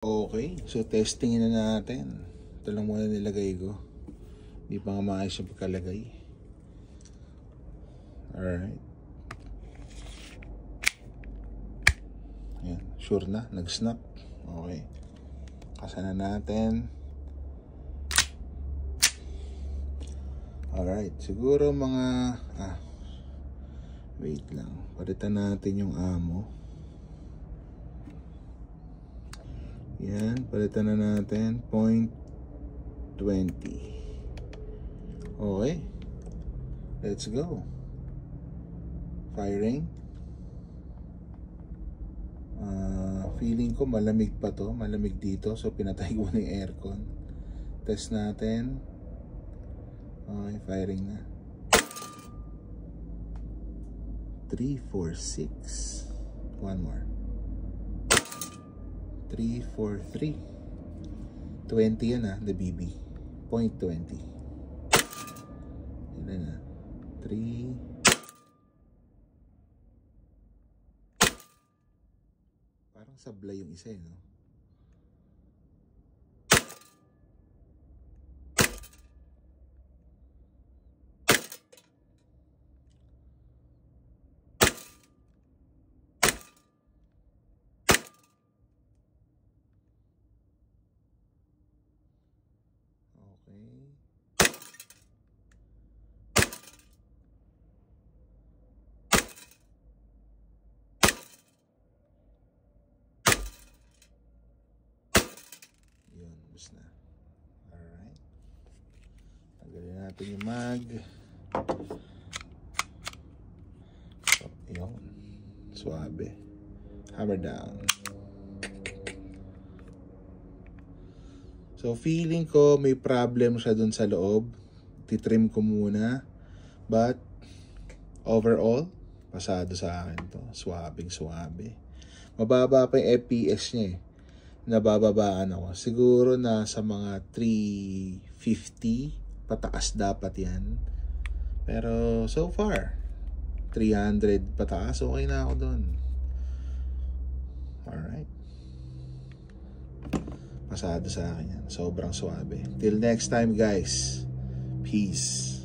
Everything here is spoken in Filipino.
Okay, so testingin na natin. Ito lang muna nilagay ko. Hindi pa nga maayos yung pagkalagay. Alright. Ayan, sure na, nag-snap. Okay. Kasa na natin. Alright, siguro mga... wait lang. Palitan natin yung amo. Yan, palitan na natin 0.20. Okay, let's go. Firing. Feeling ko malamig pa to, malamig dito, so pinatay ko na yung aircon. Test natin. Okay, firing na. 3, 4, 6. One more. 3, 4, 3. 20 yan the BB. 0.20. Ilan na? 3. Parang sablay yung isa no? Yun, bus na. Alright. Tanggalin natin yung mag. So, yun. Suabe. Hammer down. So, feeling ko may problem siya dun sa loob. Titrim ko muna. But, overall, pasado sa akin to. Suabing suabe. Mababa pa yung FPS niya Nabababaan ako. Siguro nasa mga 350. Pataas dapat yan. Pero, so far, 300 pataas. Okay na ako dun. Alright. Pasado sa akin yan. Sobrang suabe. Till next time guys. Peace.